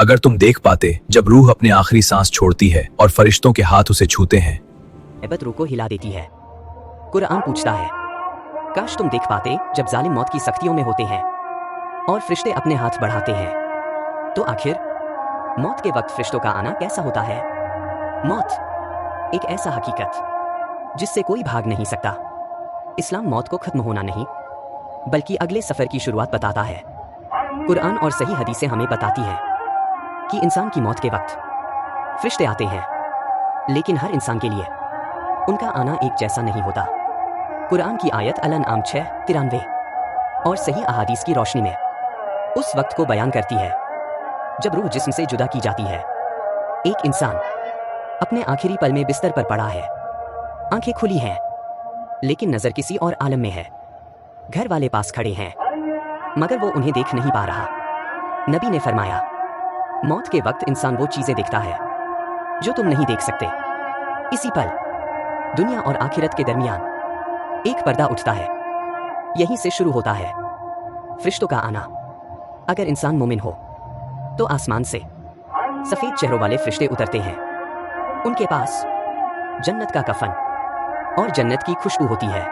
अगर तुम देख पाते जब रूह अपने आखिरी सांस छोड़ती है और फरिश्तों के हाथ उसे छूते हैं। एबत रूह को हिला देती है। कुरान पूछता है, काश तुम देख पाते जब जालिम मौत की सख्तियों में होते हैं और फरिश्ते अपने हाथ बढ़ाते हैं। तो आखिर मौत के वक्त फरिश्तों का आना कैसा होता है? मौत एक ऐसा हकीकत जिससे कोई भाग नहीं सकता। इस्लाम मौत को खत्म होना नहीं बल्कि अगले सफर की शुरुआत बताता है। कुरान और सही हदीसें हमें बताती हैं कि इंसान की मौत के वक्त फरिश्ते आते हैं, लेकिन हर इंसान के लिए उनका आना एक जैसा नहीं होता। कुरान की आयत अल-अनआम 6:93 और सही अहादीस की रोशनी में उस वक्त को बयान करती है जब रूह जिस्म से जुदा की जाती है। एक इंसान अपने आखिरी पल में बिस्तर पर पड़ा है, आंखें खुली हैं लेकिन नजर किसी और आलम में है। घर वाले पास खड़े हैं मगर वो उन्हें देख नहीं पा रहा। नबी ने फरमाया, मौत के वक्त इंसान वो चीजें देखता है जो तुम नहीं देख सकते। इसी पल दुनिया और आखिरत के दरमियान एक पर्दा उठता है। यहीं से शुरू होता है फरिश्तों का आना। अगर इंसान मोमिन हो तो आसमान से सफेद चेहरों वाले फरिश्ते उतरते हैं। उनके पास जन्नत का कफन और जन्नत की खुशबू होती है।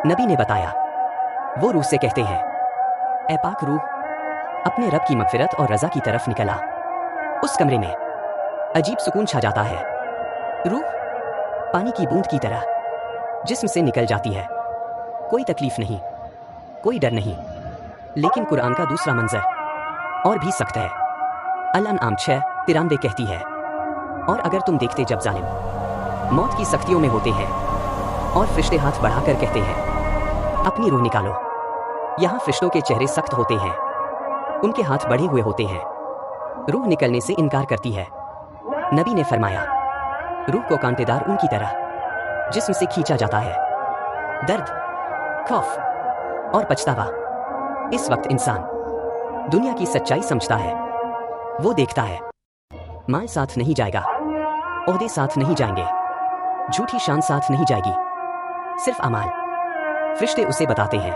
नबी ने बताया, वो रूह से कहते हैं, ऐ पाक रूह, अपने रब की मगफिरत और रजा की तरफ निकला। उस कमरे में अजीब सुकून छा जाता है। रूह पानी की बूंद की तरह जिस्म से निकल जाती है। कोई तकलीफ नहीं, कोई डर नहीं। लेकिन कुरान का दूसरा मंजर और भी सख्त है। अल-अनआम 6:93 कहती है, और अगर तुम देखते जब जालिम मौत की सख्तियों में होते हैं और फरिश्ते हाथ बढ़ाकर कहते हैं, अपनी रूह निकालो। यहाँ फरिश्तों के चेहरे सख्त होते हैं, उनके हाथ बढ़े हुए होते हैं। रूह निकलने से इनकार करती है। नबी ने फरमाया, रूह को कांटेदार ऊन की तरह जिस्म से खींचा जाता है। दर्द, खौफ और पछतावा। इस वक्त इंसान दुनिया की सच्चाई समझता है। वो देखता है, माल साथ नहीं जाएगा, ओहदे साथ नहीं जाएंगे, झूठी शान साथ नहीं जाएगी, सिर्फ अमाल। फरिश्ते उसे बताते हैं,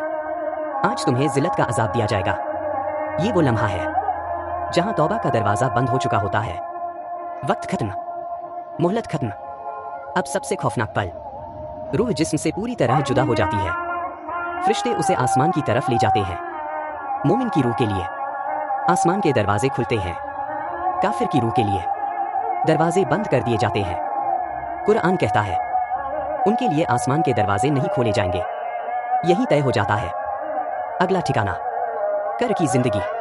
आज तुम्हें जिल्लत का अजाब दिया जाएगा। ये वो लम्हा है जहां तौबा का दरवाजा बंद हो चुका होता है। वक्त खत्म, मोहलत खत्म। अब सबसे खौफनाक पल, रूह जिस्म से पूरी तरह जुदा हो जाती है। फरिश्ते उसे आसमान की तरफ ले जाते हैं। मोमिन की रूह के लिए आसमान के दरवाजे खुलते हैं, काफिर की रूह के लिए दरवाजे बंद कर दिए जाते हैं। कुरान कहता है, उनके लिए आसमान के दरवाजे नहीं खोले जाएंगे। यही तय हो जाता है अगला ठिकाना, कर की जिंदगी।